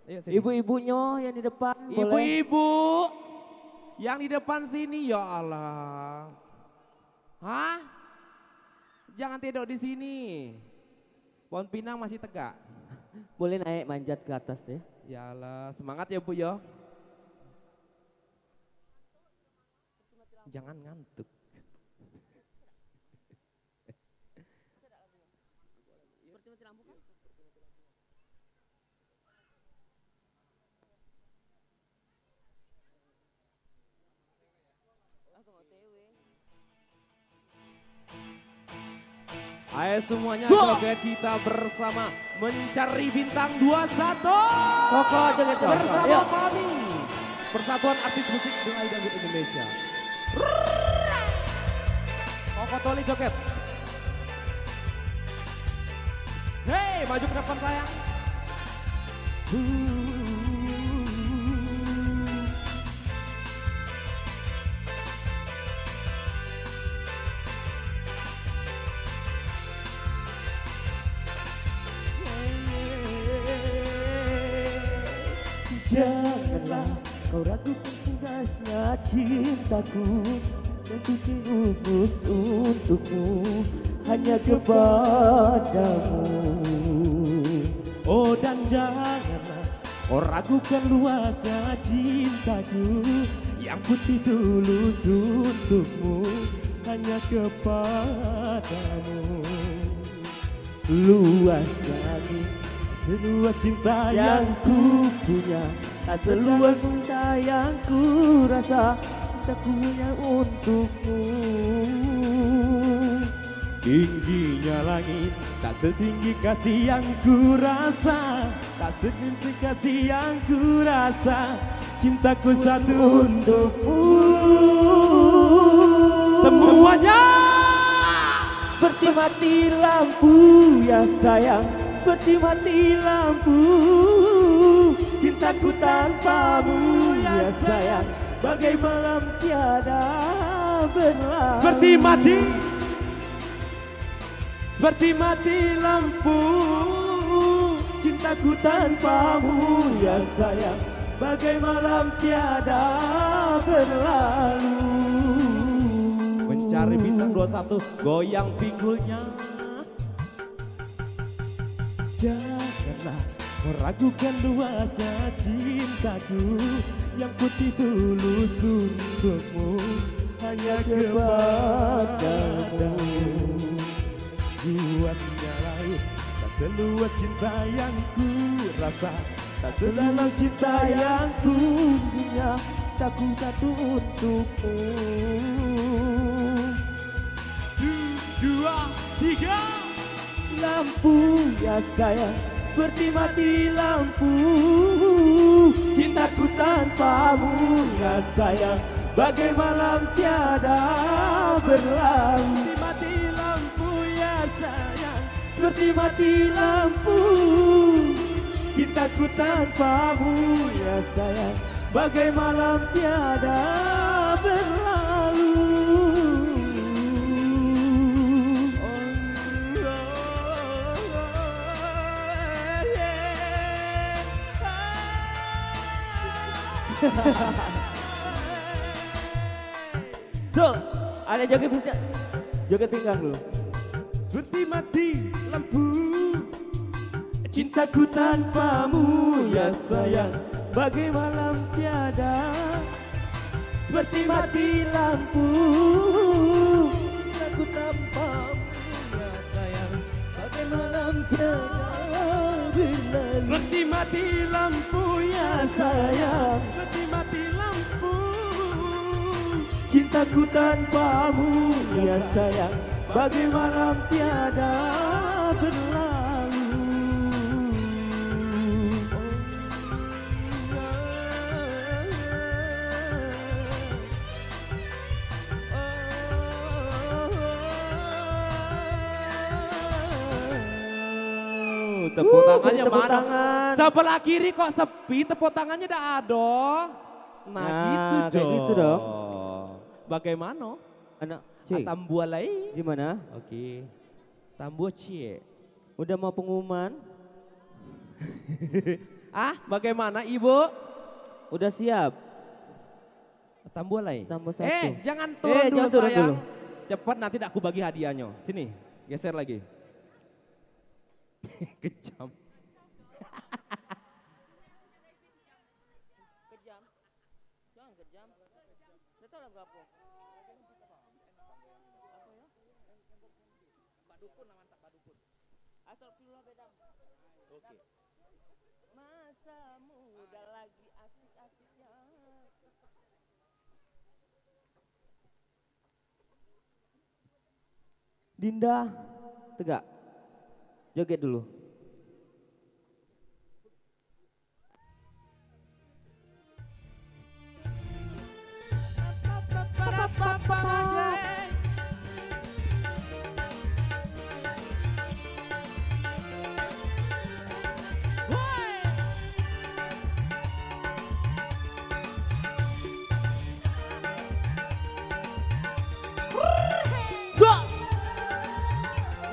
Ayo sini. Ibu-ibunya yang di depan boleh. Ibu-ibu yang di depan sini ya Allah. Hah? Jangan tidur di sini. Pohon pinang masih tegak. Boleh naik manjat ke atas deh. Ya Allah, semangat ya Bu ya. Jangan ngantuk. Ayo semuanya joget kita bersama mencari bintang 21 Koko joget dong. bersama Ayo. kami Persatuan Artis Musik Dengai Dangdut Indonesia. Koko Toli joget. Hei, maju ke depan sayang. Janganlah kau ragukan tulasnya cintaku dan tulus untukmu hanya kepadamu. Oh dan janganlah kau ragukan luasnya cintaku yang putih tulus untukmu hanya kepadamu. Luasnya seluas cinta yang ku punya, tak seluas cinta yang ku rasa, cinta punya untukmu. Tingginya langit, tak setinggi kasih yang ku rasa, tak setinggi kasih yang ku rasa, cintaku satu untukmu. Semuanya Seperti mati lampu ya sayang, seperti mati lampu, cintaku tanpamu ya sayang, bagai malam tiada berlalu. seperti mati lampu. Cintaku tanpamu ya sayang, bagai malam tiada berlalu. Mencari bintang 21 goyang pinggulnya. Janganlah kau ragukan luasnya cintaku yang putih tulus untukmu hanya kepadamu. Luasnya laut, tak seluas cinta yang ku rasa, tak sedalam cinta yang ku punya, tak ku satu untukmu. 2, 3. Lampu ya sayang, seperti mati lampu, cintaku tanpamu ya sayang, bagai malam tiada berlalu. Seperti mati lampu ya sayang. Seperti mati lampu, cintaku tanpamu ya sayang, bagai malam tiada berlalu. So, ada joget pinggang dulu. Seperti mati lampu. Cintaku tanpamu ya sayang, bagai malam tiada. Seperti mati lampu, cintaku tanpamu ya sayang, bagai malam tiada berlalu. Seperti mati lampu ya Sayang, seperti mati lampu. cintaku tanpamu ya sayang, bagai malam tiada berlalu. Tepuk tangannya tepuk mana? tangan. Sebelah kiri kok sepi, tepuk tangannya dah ada. Nah, Nah, gitu kayak dong. gitu dong. Bagaimana? Anak cik, Tambua lagi. gimana? Oke. Tambua cie. Udah mau pengumuman? Ah, bagaimana Ibu? Udah siap. Tambulai. Tambah satu. Jangan turun dulu jangan turun sayang. dulu. Cepat nanti aku bagi hadiahnya. Sini, geser lagi. Kejam. Kejam. Jangan kejam. Itu lagu apa? Pak Dukun mantap Pak Dukun. Astagfirullah beda. Oke. Masa muda lagi asik-asiknya. Dinda, tegak. Joget dulu.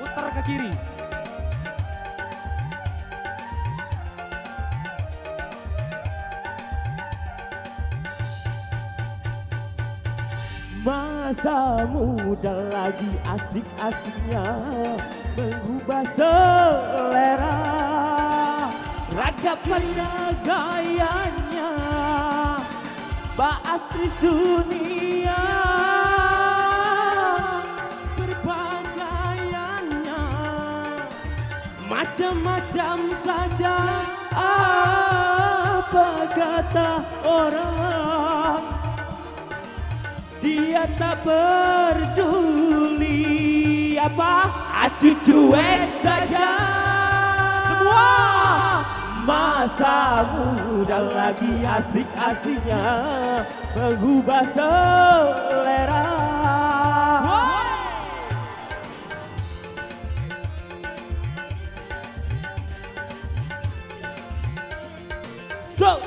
Putar ke kiri. Masa muda lagi asik-asiknya mengubah selera, ragapannya gayanya Astris dunia, berpakaiannya macam-macam saja. Apa kata orang, dia tak peduli. Apa? Acu cuek saja. Semua masa muda lagi asik-asiknya mengubah selera. So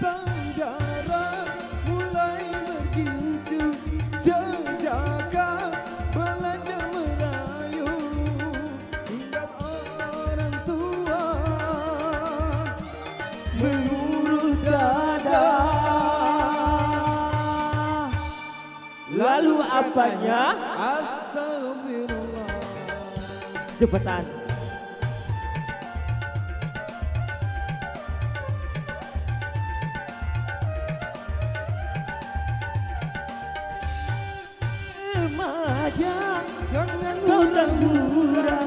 Bandara mulai bergincu, jejaka belajar merayu, hingga orang tua mengurut dada. lalu apanya? Astagfirullah. Cepetan. Remaja, Jangan kau tak murah-murah, murah.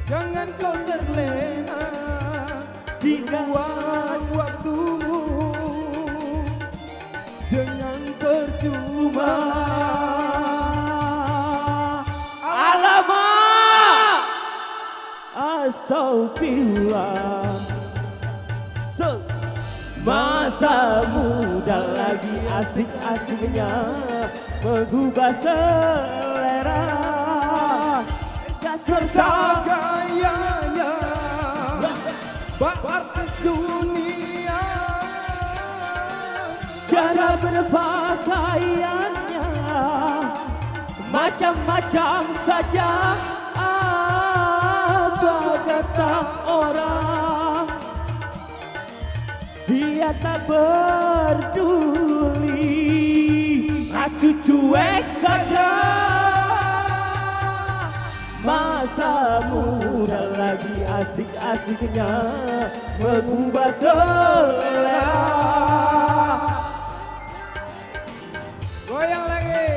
jangan kau terlena, Tinggal buang waktumu dengan percuma. Alamak, astagfirullah. Masa muda lagi asik-asiknya mengubah selera, serta Gayanya artis dunia, cara berpakaiannya macam-macam saja. Apa kata orang, dia tak peduli. Acu cuek saja. Masa muda lagi asik-asiknya mengubah selera. goyang lagi.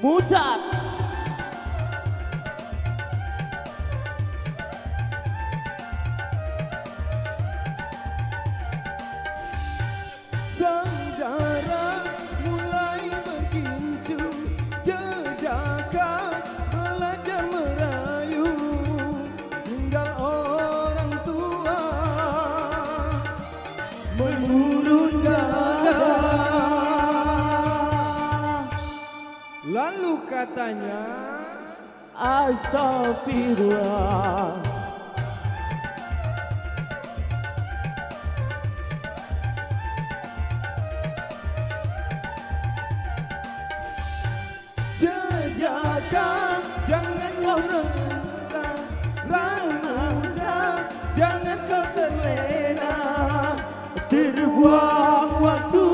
Mutar. Saudara mulai bergincu, jejaka belajar merayu, tinggal orang tua mengurut dada. Lalu katanya, Astagfirullah. jejaka jangan kau renggang, remaja jangan kau terlena, Terbuang waktu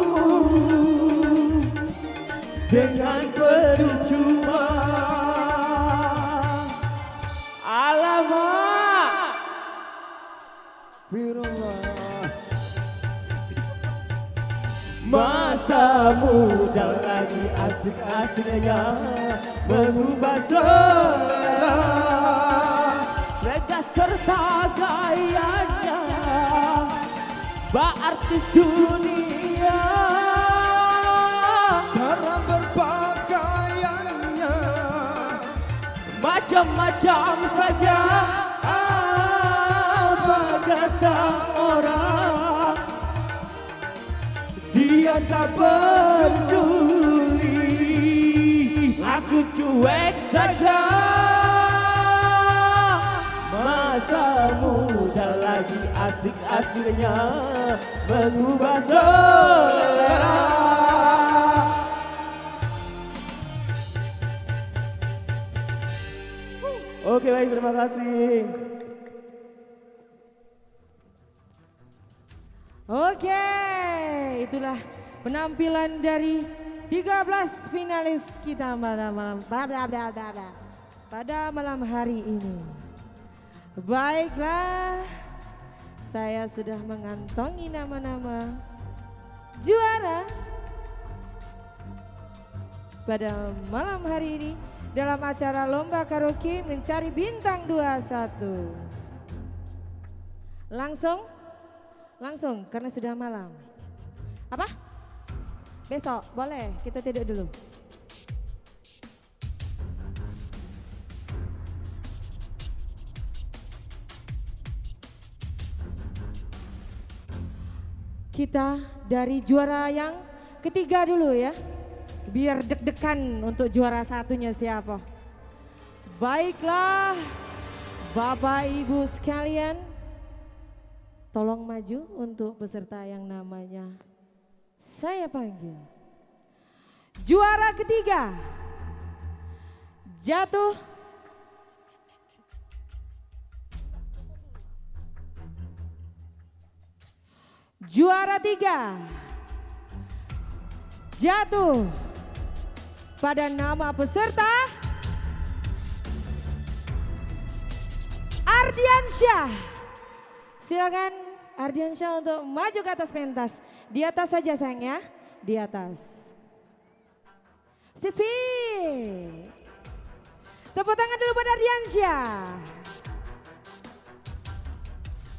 dengan percuma. Alamak, Firullah. masa muda lagi asik-asiknya mengubah selera, regas serta gayanya, bak artis dunia. Cara berpakaiannya Macam-macam saja apa kata orang, dia tak peduli, aku cuek saja. Masa muda lagi asik-asiknya mengubah selera. Oke, baik, terima kasih. Oke, itulah penampilan dari 13 finalis kita pada malam hari ini. Baiklah, saya sudah mengantongi nama-nama juara pada malam hari ini dalam acara Lomba Karaoke Mencari Bintang 21. Langsung karena sudah malam. Apa? Besok boleh kita tidur dulu. Kita dari juara yang ketiga dulu ya. Biar deg-degan untuk juara satunya siapa. Baiklah Bapak Ibu sekalian, tolong maju untuk peserta yang namanya saya panggil. Juara ketiga jatuh juara tiga jatuh pada nama peserta Ardiansyah. Silakan Ardiansyah untuk maju ke atas pentas. Di atas saja sayang ya, di atas. Siswi. Tepuk tangan dulu buat Ardiansyah.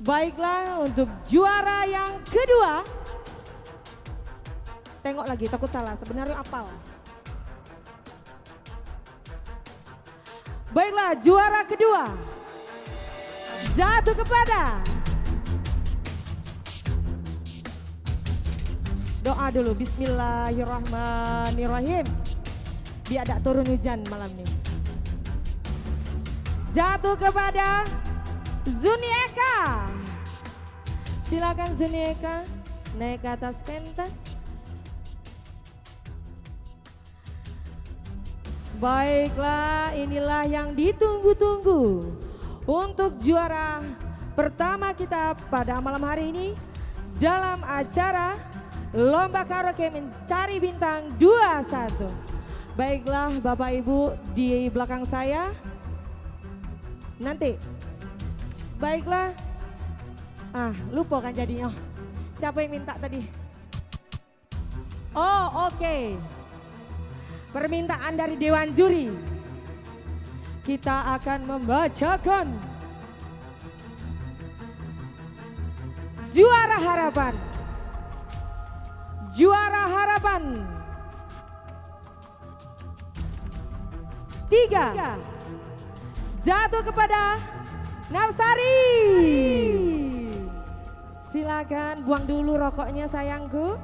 Baiklah untuk juara yang kedua. Tengok lagi, takut salah, sebenarnya apal. Baiklah, juara kedua jatuh kepada, doa dulu, bismillahirrahmanirrahim, biar tak turun hujan malam ini. Jatuh kepada Zunieka. Silakan Zunieka naik ke atas pentas. Baiklah, inilah yang ditunggu-tunggu untuk juara pertama kita pada malam hari ini dalam acara Lomba Karaoke Mencari Bintang 21. Baiklah Bapak Ibu di belakang saya. Nanti, baiklah. Lupa kan jadinya. Siapa yang minta tadi? Oh, oke. Permintaan dari Dewan Juri. Kita akan membacakan juara harapan. Juara harapan 3 jatuh kepada Nafsari. Silakan buang dulu rokoknya sayangku.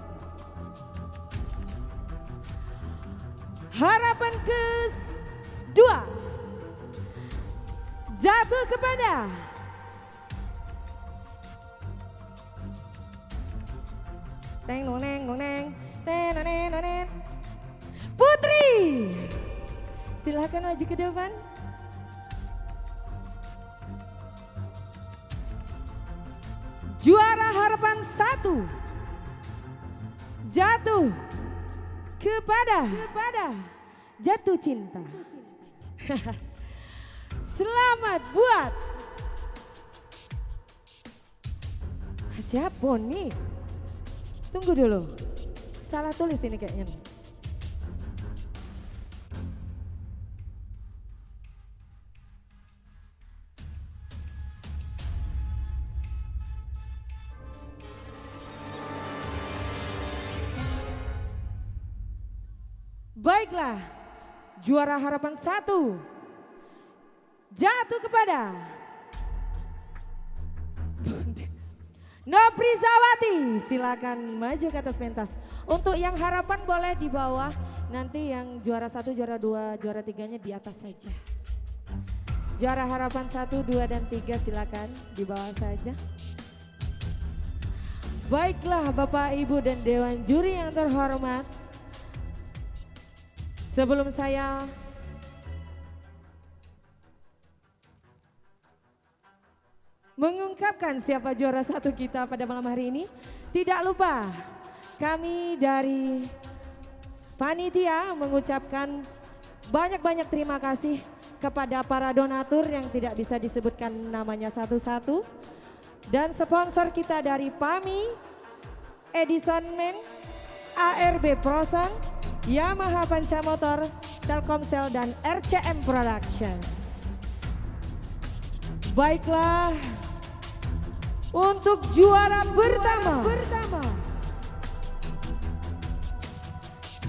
Harapan kedua jatuh kepada teng noneng noneng tenonen nonen Putri. Silakan maju ke depan. Juara harapan 1 jatuh kepada jatuh cinta. Selamat buat siapa nih? Tunggu dulu, salah tulis ini kayaknya. Baiklah, juara harapan 1 jatuh kepada Noprizawati. Silakan maju ke atas pentas. Untuk yang harapan boleh di bawah, nanti yang juara 1, juara 2, juara 3-nya di atas saja. Juara harapan 1, 2, dan 3 silakan di bawah saja. Baiklah Bapak Ibu dan Dewan Juri yang terhormat. Sebelum saya mengungkapkan siapa juara 1 kita pada malam hari ini, tidak lupa kami dari panitia mengucapkan banyak-banyak terima kasih kepada para donatur yang tidak bisa disebutkan namanya satu-satu, dan sponsor kita dari PAMI, Edison Men, ARB Proson, Yamaha Panca Motor, Telkomsel, dan RCM Production. Baiklah, untuk juara pertama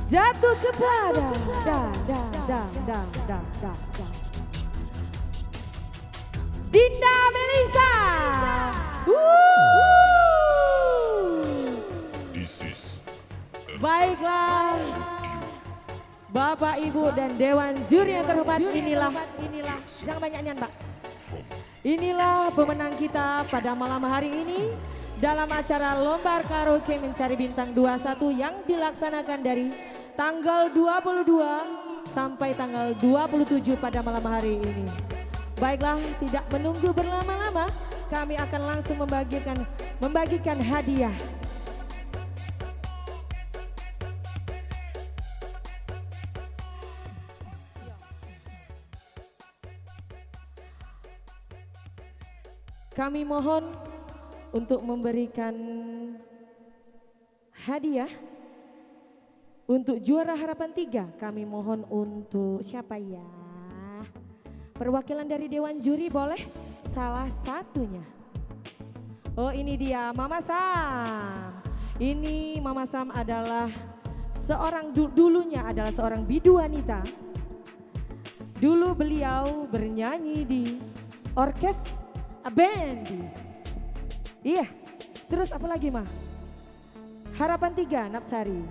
jatuh kepada Dinda Melisa. Baiklah, Bapak Ibu dan Dewan Juri yang terhormat, inilah jangan banyak nyanyi Mbak. Inilah pemenang kita pada malam hari ini dalam acara Lomba Karaoke Mencari Bintang 21 yang dilaksanakan dari tanggal 22 sampai tanggal 27 pada malam hari ini. Baiklah, tidak menunggu berlama-lama, kami akan langsung membagikan hadiah. Kami mohon untuk memberikan hadiah untuk juara harapan 3. Kami mohon untuk siapa ya? Perwakilan dari Dewan Juri boleh? Salah satunya. Oh, ini dia Mama Sam. Ini Mama Sam adalah dulunya adalah seorang bidu wanita. Dulu beliau bernyanyi di orkes Abendis. Iya. Terus apa lagi mah? Harapan 3 Napsari.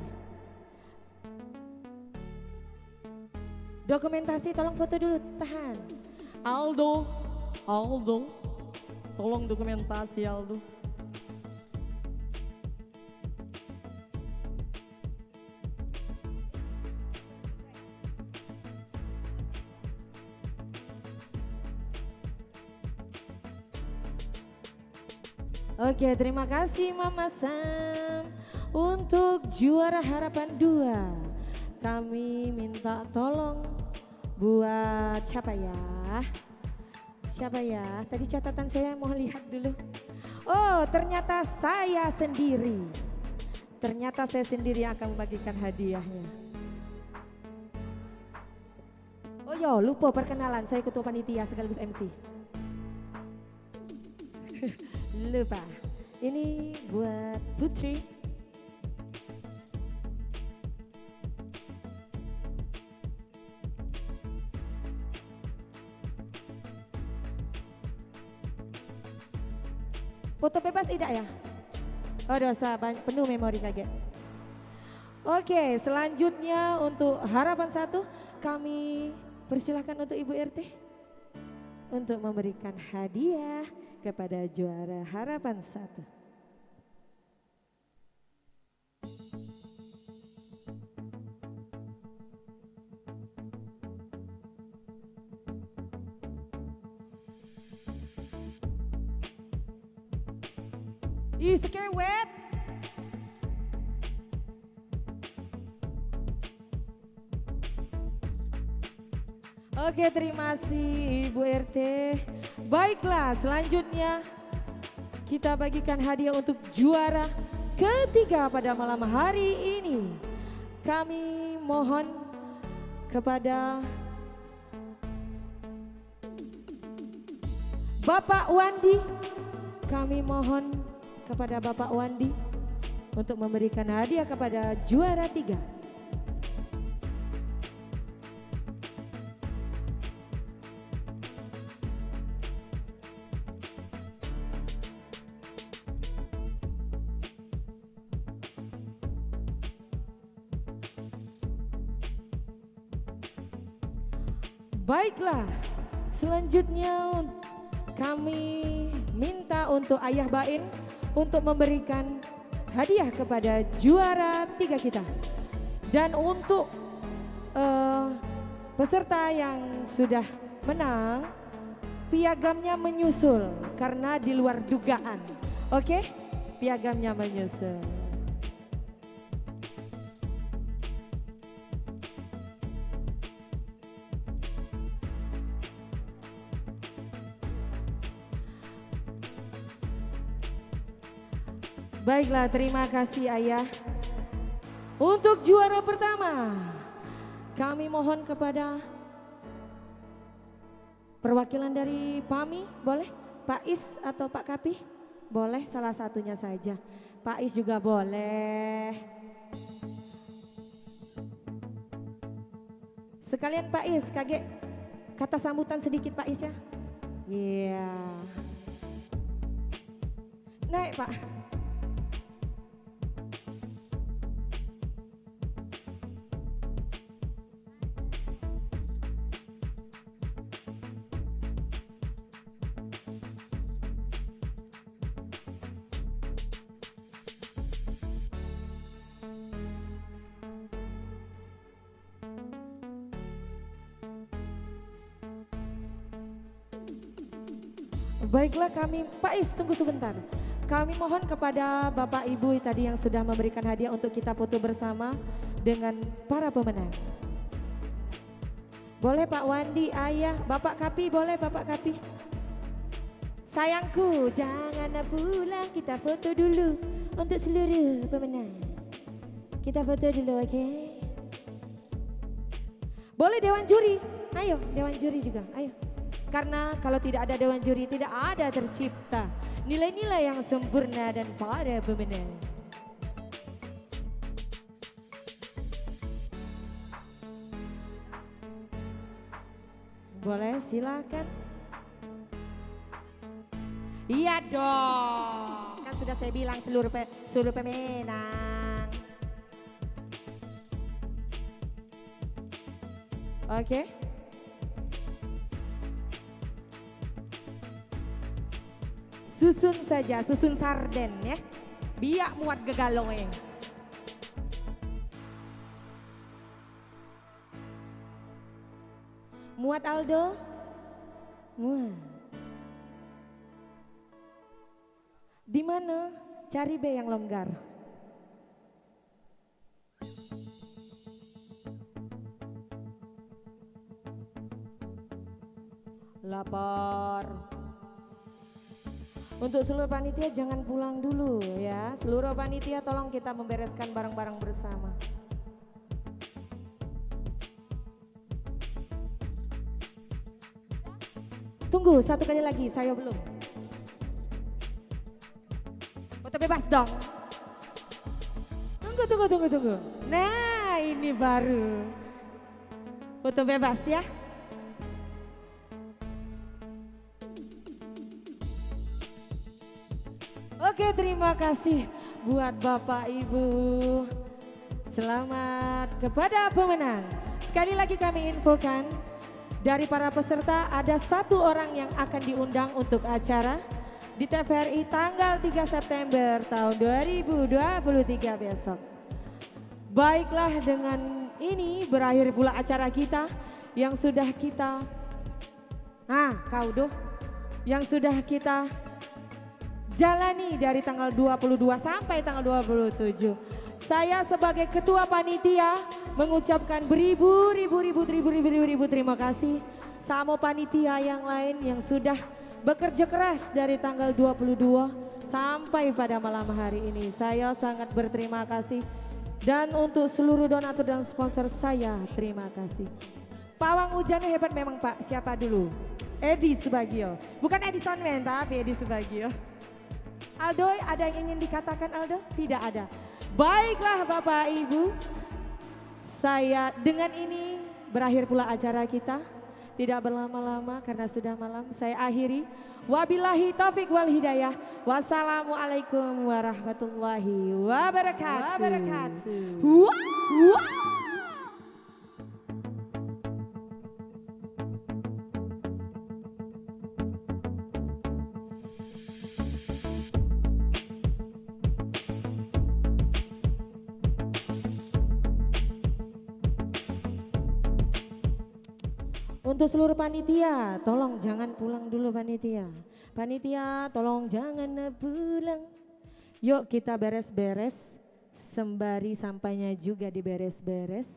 Dokumentasi tolong foto dulu, tahan. Aldo. Tolong dokumentasi Aldo. Oke, terima kasih Mama Sam. Untuk juara harapan 2, kami minta tolong buat siapa ya? Siapa ya? Tadi catatan saya mau lihat dulu. Oh, ternyata saya sendiri. Ternyata saya sendiri yang akan membagikan hadiahnya. Oh yo, lupa perkenalan, saya ketua panitia sekaligus MC. Lupa. Ini buat Putri. Foto bebas tidak ya? Oh dosa, penuh memori kaget. Oke, selanjutnya untuk harapan 1 kami persilahkan untuk Ibu RT untuk memberikan hadiah kepada juara harapan 1. Ih, sekewet. Oke, terima kasih Ibu RT. Baiklah, selanjutnya kita bagikan hadiah untuk juara ketiga pada malam hari ini. Kami mohon kepada Bapak Wandi, kami mohon kepada Bapak Wandi untuk memberikan hadiah kepada juara 3. Baiklah, selanjutnya kami minta untuk Ayah Bain untuk memberikan hadiah kepada juara 3 kita. Dan untuk peserta yang sudah menang, piagamnya menyusul karena di luar dugaan. Oke, piagamnya menyusul. Baiklah, terima kasih Ayah. Untuk juara pertama, kami mohon kepada perwakilan dari PAMI, boleh? Pak Is atau Pak Kapi? Boleh, salah satunya saja. Pak Is juga boleh. Sekalian Pak Is, kaget kata sambutan sedikit Pak Is ya. Iya. Naik Pak. Baiklah kami, Pak Is tunggu sebentar. Kami mohon kepada Bapak Ibu tadi yang sudah memberikan hadiah untuk kita foto bersama dengan para pemenang. Boleh Pak Wandi, Ayah, Bapak Kapi, boleh Bapak Kapi. Sayangku, jangan pulang, kita foto dulu untuk seluruh pemenang. Kita foto dulu, oke? Boleh Dewan Juri, ayo Dewan Juri juga, ayo. Karena kalau tidak ada Dewan Juri tidak ada tercipta nilai-nilai yang sempurna dan para pemenang. Boleh silakan. Iya dong, kan sudah saya bilang seluruh pemenang. Oke. Susun saja, susun sarden ya. Biak muat gegaloe. Muat Aldo? Muat. Di mana? Cari B yang longgar. Lapar. Untuk seluruh panitia jangan pulang dulu ya. Seluruh panitia tolong kita membereskan barang-barang bersama. Tunggu satu kali lagi, saya belum. Foto bebas dong. Tunggu. Nah ini baru. Foto bebas ya. Oke, terima kasih. buat Bapak Ibu. Selamat kepada pemenang. Sekali lagi kami infokan, dari para peserta ada 1 orang yang akan diundang untuk acara di TVRI tanggal 3 September tahun 2023 besok. Baiklah, dengan ini berakhir pula acara kita yang sudah kita yang sudah kita jalani dari tanggal 22 sampai tanggal 27. Saya sebagai ketua panitia mengucapkan beribu terima kasih sama panitia yang lain yang sudah bekerja keras dari tanggal 22 sampai pada malam hari ini. Saya sangat berterima kasih. Dan untuk seluruh donatur dan sponsor saya terima kasih. Pawang hujannya hebat memang Pak. Siapa dulu? Edi Subagio. Bukan Edison Men tapi Edi Subagio. Aldo, ada yang ingin dikatakan Aldo? Tidak ada. Baiklah Bapak Ibu, saya dengan ini berakhir pula acara kita. Tidak berlama-lama karena sudah malam, saya akhiri. Wabillahi taufik wal hidayah. Wassalamualaikum warahmatullahi wabarakatuh. Wow. Untuk seluruh panitia, tolong jangan pulang dulu panitia. Panitia, tolong jangan pulang. Yuk kita beres-beres, sembari sampainya juga diberes-beres.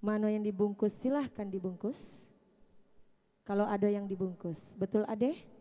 Mana yang dibungkus silahkan dibungkus. Kalau ada yang dibungkus, betul Ade?